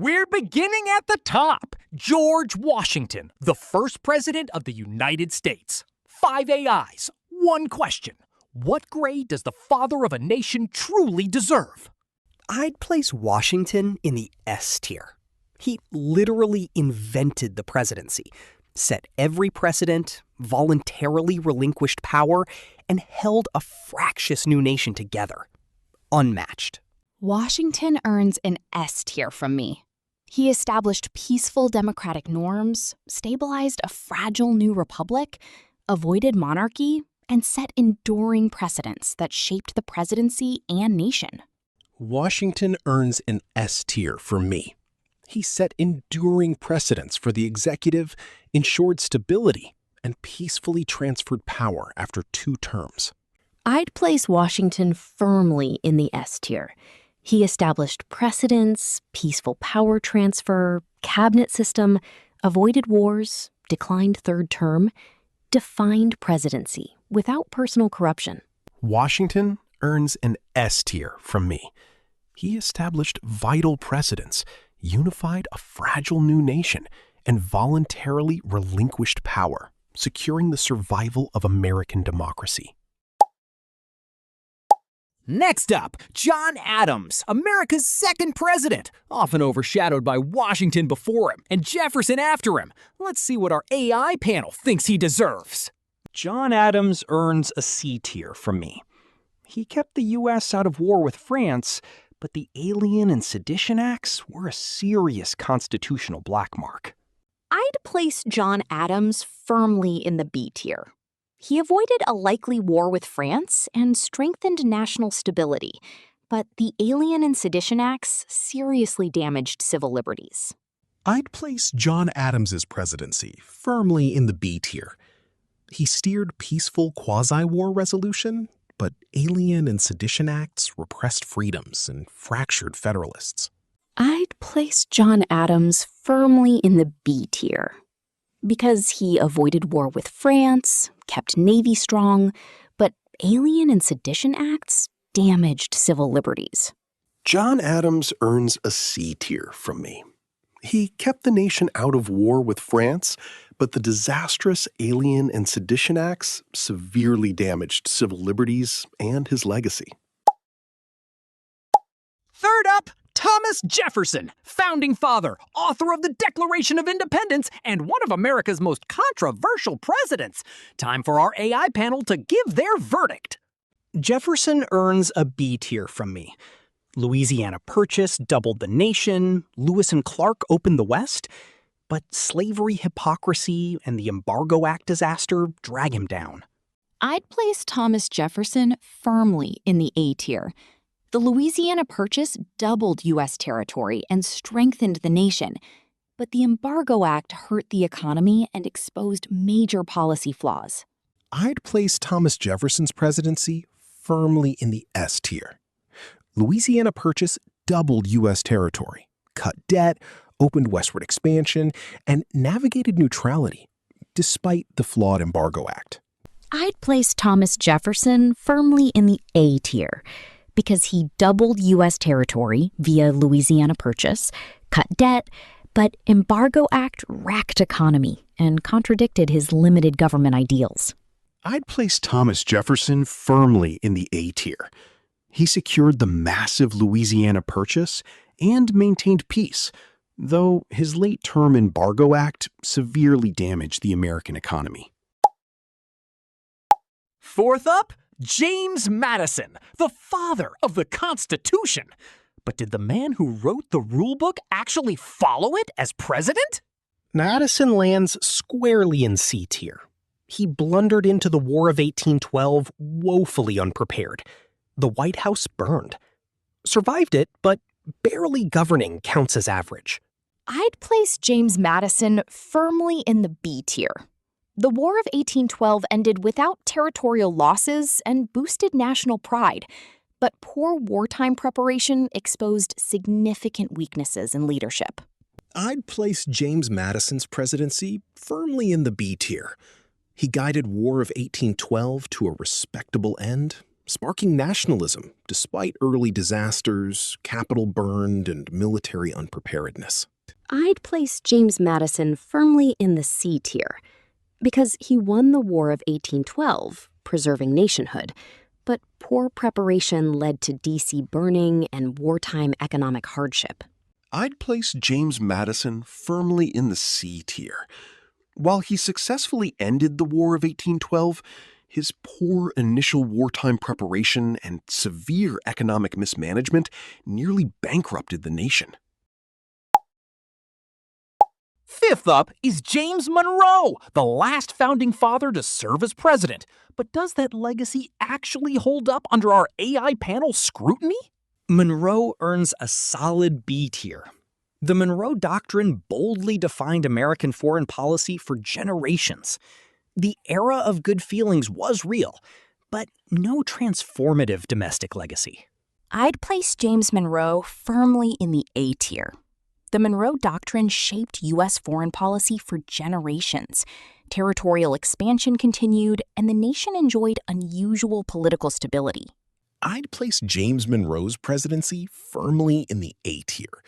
We're beginning at the top. George Washington, the first president of the United States. 5 AIs, 1 question. What grade does the father of a nation truly deserve? I'd place Washington in the S tier. He literally invented the presidency, set every precedent, voluntarily relinquished power, and held a fractious new nation together. Unmatched. Washington earns an S tier from me. He established peaceful democratic norms, stabilized a fragile new republic, avoided monarchy, and set enduring precedents that shaped the presidency and nation. Washington earns an S tier for me. He set enduring precedents for the executive, ensured stability, and peacefully transferred power after 2 terms. I'd place Washington firmly in the S tier. He established precedents, peaceful power transfer, cabinet system, avoided wars, declined 3rd term, defined presidency without personal corruption. Washington earns an S tier from me. He established vital precedents, unified a fragile new nation, and voluntarily relinquished power, securing the survival of American democracy. Next up, John Adams, America's 2nd president, often overshadowed by Washington before him and Jefferson after him. Let's see what our AI panel thinks he deserves. John Adams earns a C tier from me. He kept the U.S. out of war with France, but the Alien and Sedition Acts were a serious constitutional black mark. I'd place John Adams firmly in the B tier. He avoided a likely war with France and strengthened national stability, but the Alien and Sedition Acts seriously damaged civil liberties. I'd place John Adams's presidency firmly in the B tier. He steered peaceful quasi-war resolution, but Alien and Sedition Acts repressed freedoms and fractured Federalists. I'd place John Adams firmly in the B tier. Because he avoided war with France, kept Navy strong, but Alien and Sedition Acts damaged civil liberties. John Adams earns a C tier from me. He kept the nation out of war with France, but the disastrous Alien and Sedition Acts severely damaged civil liberties and his legacy. Third up, Thomas Jefferson, founding father, author of the Declaration of Independence, and one of America's most controversial presidents. Time for our AI panel to give their verdict. Jefferson earns a B tier from me. Louisiana Purchase doubled the nation, Lewis and Clark opened the West, but slavery hypocrisy and the Embargo Act disaster drag him down. I'd place Thomas Jefferson firmly in the A tier. The Louisiana Purchase doubled U.S. territory and strengthened the nation, but the Embargo Act hurt the economy and exposed major policy flaws. I'd place Thomas Jefferson's presidency firmly in the S tier. Louisiana Purchase doubled U.S. territory, cut debt, opened westward expansion, and navigated neutrality, despite the flawed Embargo Act. I'd place Thomas Jefferson firmly in the A tier. Because he doubled U.S. territory via Louisiana Purchase, cut debt, but Embargo Act wrecked economy and contradicted his limited government ideals. I'd place Thomas Jefferson firmly in the A tier. He secured the massive Louisiana Purchase and maintained peace, though his late-term Embargo Act severely damaged the American economy. Fourth up, James Madison, the father of the Constitution. But did the man who wrote the rulebook actually follow it as president? Madison lands squarely in C tier. He blundered into the War of 1812 woefully unprepared. The White House burned. Survived it, but barely governing counts as average. I'd place James Madison firmly in the B tier. The War of 1812 ended without territorial losses and boosted national pride, but poor wartime preparation exposed significant weaknesses in leadership. I'd place James Madison's presidency firmly in the B tier. He guided War of 1812 to a respectable end, sparking nationalism despite early disasters, capital burned, and military unpreparedness. I'd place James Madison firmly in the C tier because he won the War of 1812, preserving nationhood, but poor preparation led to D.C. burning and wartime economic hardship. I'd place James Madison firmly in the C tier. While he successfully ended the War of 1812, his poor initial wartime preparation and severe economic mismanagement nearly bankrupted the nation. Fifth up is James Monroe, the last founding father to serve as president. But does that legacy actually hold up under our AI panel scrutiny? Monroe earns a solid B tier. The Monroe Doctrine boldly defined American foreign policy for generations. The era of good feelings was real, but no transformative domestic legacy. I'd place James Monroe firmly in the A tier. The Monroe Doctrine shaped U.S. foreign policy for generations. Territorial expansion continued, and the nation enjoyed unusual political stability. I'd place James Monroe's presidency firmly in the A tier.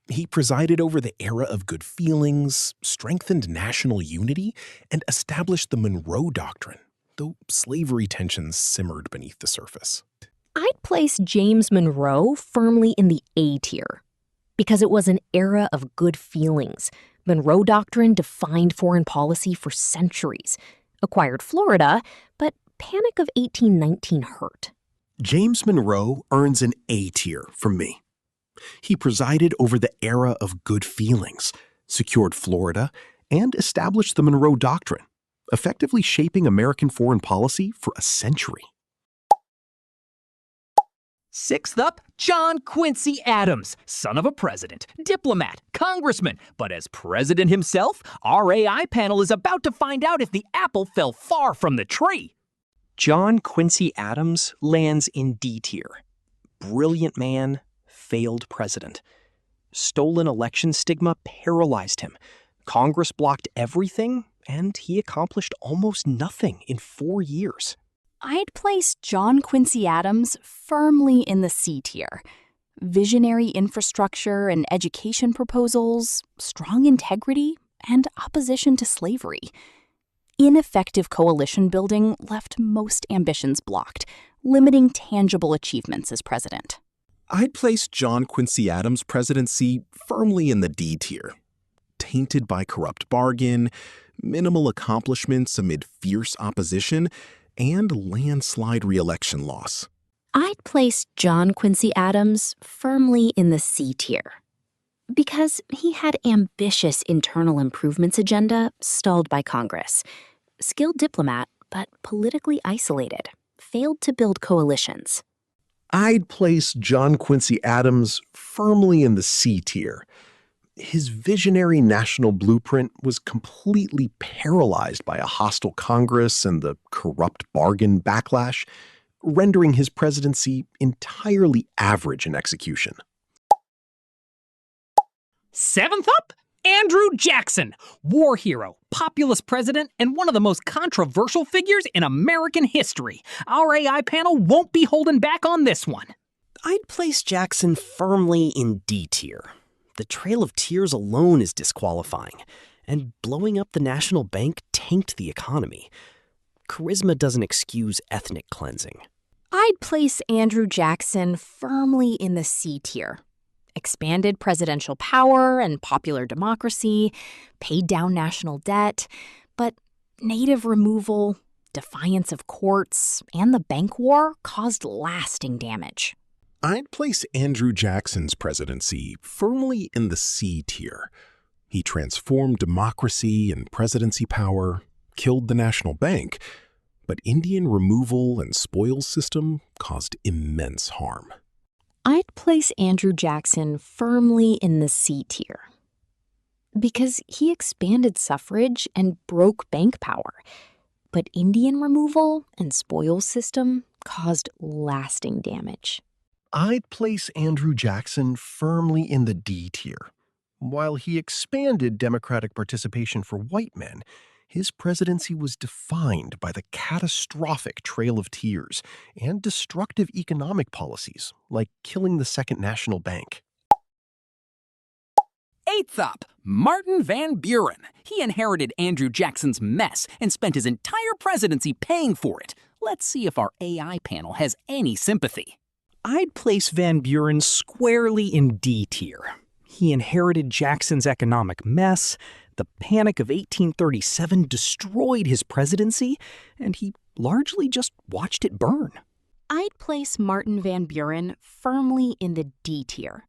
He presided over the era of good feelings, strengthened national unity, and established the Monroe Doctrine, though slavery tensions simmered beneath the surface. I'd place James Monroe firmly in the A tier because it was an era of good feelings. Monroe Doctrine defined foreign policy for centuries, acquired Florida, but Panic of 1819 hurt. James Monroe earns an A tier from me. He presided over the era of good feelings, secured Florida, and established the Monroe Doctrine, effectively shaping American foreign policy for a century. Sixth up, John Quincy Adams, son of a president, diplomat, congressman. But as president himself, our AI panel is about to find out if the apple fell far from the tree. John Quincy Adams lands in D tier. Brilliant man, failed president. Stolen election stigma paralyzed him. Congress blocked everything, and he accomplished almost nothing in 4 years. I'd place John Quincy Adams firmly in the C tier. Visionary infrastructure and education proposals, strong integrity, and opposition to slavery. Ineffective coalition building left most ambitions blocked, limiting tangible achievements as president. I'd place John Quincy Adams' presidency firmly in the D tier. Tainted by corrupt bargain, minimal accomplishments amid fierce opposition, and landslide re-election loss. I'd place John Quincy Adams firmly in the C tier because he had ambitious internal improvements agenda stalled by Congress. Skilled diplomat, but politically isolated, failed to build coalitions. I'd place John Quincy Adams firmly in the C tier. His visionary national blueprint was completely paralyzed by a hostile Congress and the corrupt bargain backlash, rendering his presidency entirely average in execution. Seventh up, Andrew Jackson, war hero, populist president, and one of the most controversial figures in American history. Our AI panel won't be holding back on this one. I'd place Jackson firmly in D tier. The Trail of Tears alone is disqualifying, and blowing up the national bank tanked the economy. Charisma doesn't excuse ethnic cleansing. I'd place Andrew Jackson firmly in the C tier. Expanded presidential power and popular democracy, paid down national debt, but native removal, defiance of courts, and the bank war caused lasting damage. I'd place Andrew Jackson's presidency firmly in the C tier. He transformed democracy and presidency power, killed the national bank, but Indian removal and spoils system caused immense harm. I'd place Andrew Jackson firmly in the C tier because he expanded suffrage and broke bank power, but Indian removal and spoils system caused lasting damage. I'd place Andrew Jackson firmly in the D tier. While he expanded democratic participation for white men, his presidency was defined by the catastrophic Trail of Tears and destructive economic policies, like killing the Second National Bank. Eighth up, Martin Van Buren. He inherited Andrew Jackson's mess and spent his entire presidency paying for it. Let's see if our AI panel has any sympathy. I'd place Van Buren squarely in D tier. He inherited Jackson's economic mess, the Panic of 1837 destroyed his presidency, and he largely just watched it burn. I'd place Martin Van Buren firmly in the D tier.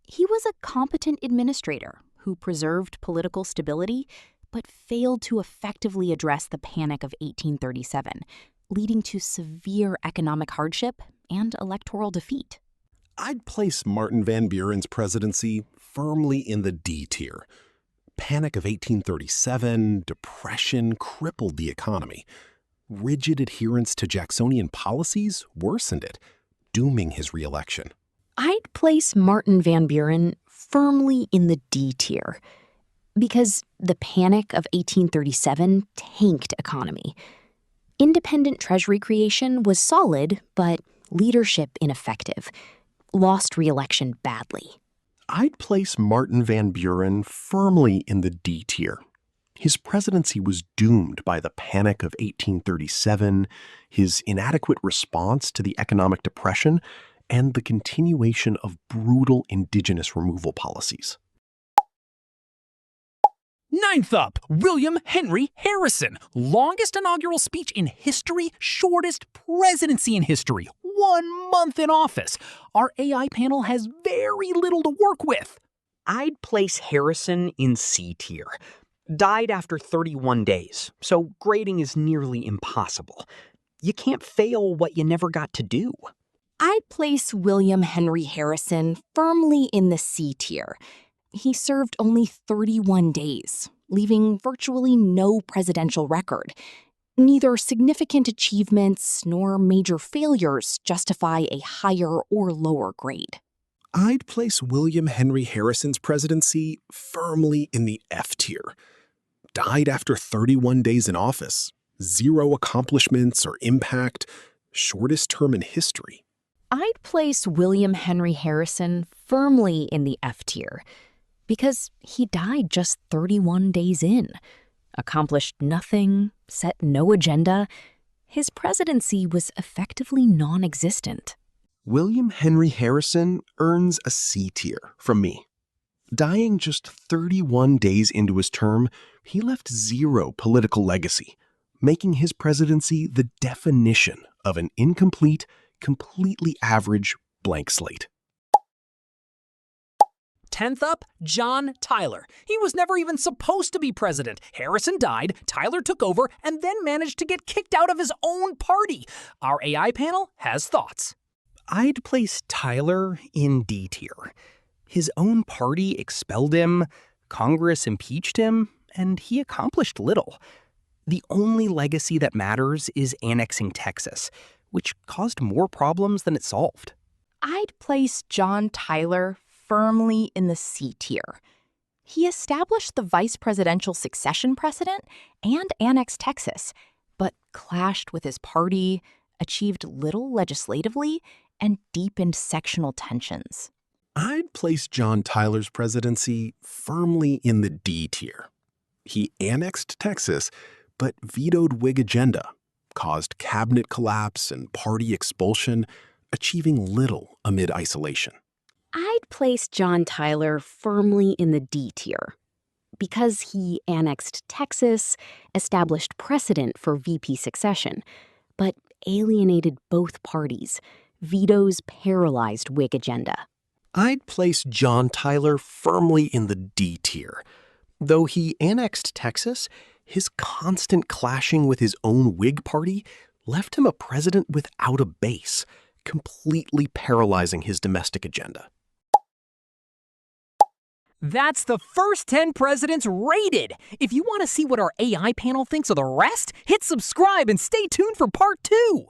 He was a competent administrator who preserved political stability, but failed to effectively address the Panic of 1837, leading to severe economic hardship and electoral defeat. I'd place Martin Van Buren's presidency firmly in the D tier. Panic of 1837, depression crippled the economy. Rigid adherence to Jacksonian policies worsened it, dooming his reelection. I'd place Martin Van Buren firmly in the D tier because the Panic of 1837 tanked economy. Independent treasury creation was solid, but leadership ineffective. Lost re-election badly. I'd place Martin Van Buren firmly in the D tier. His presidency was doomed by the Panic of 1837, his inadequate response to the economic depression, and the continuation of brutal indigenous removal policies. Ninth up, William Henry Harrison. Longest inaugural speech in history, shortest presidency in history. 1 month in office. Our AI panel has very little to work with. I'd place Harrison in C tier. Died after 31 days, so grading is nearly impossible. You can't fail what you never got to do. I'd place William Henry Harrison firmly in the C tier. He served only 31 days, leaving virtually no presidential record. Neither significant achievements nor major failures justify a higher or lower grade. I'd place William Henry Harrison's presidency firmly in the F tier. Died after 31 days in office, 0 accomplishments or impact, shortest term in history. I'd place William Henry Harrison firmly in the F tier because he died just 31 days in, accomplished nothing, set no agenda. His presidency was effectively non-existent. William Henry Harrison earns a C tier from me. Dying just 31 days into his term, he left 0 political legacy, making his presidency the definition of an incomplete, completely average blank slate. 10th up, John Tyler. He was never even supposed to be president. Harrison died, Tyler took over, and then managed to get kicked out of his own party. Our AI panel has thoughts. I'd place Tyler in D tier. His own party expelled him, Congress impeached him, and he accomplished little. The only legacy that matters is annexing Texas, which caused more problems than it solved. I'd place John Tyler firmly in the C tier. He established the vice presidential succession precedent and annexed Texas, but clashed with his party, achieved little legislatively, and deepened sectional tensions. I'd place John Tyler's presidency firmly in the D tier. He annexed Texas, but vetoed Whig agenda, caused cabinet collapse and party expulsion, achieving little amid isolation. I'd place John Tyler firmly in the D tier because he annexed Texas, established precedent for VP succession, but alienated both parties. Vetoes paralyzed Whig agenda. I'd place John Tyler firmly in the D tier. Though he annexed Texas, his constant clashing with his own Whig party left him a president without a base, completely paralyzing his domestic agenda. That's the first 10 presidents rated. If you want to see what our AI panel thinks of the rest, hit subscribe and stay tuned for part 2.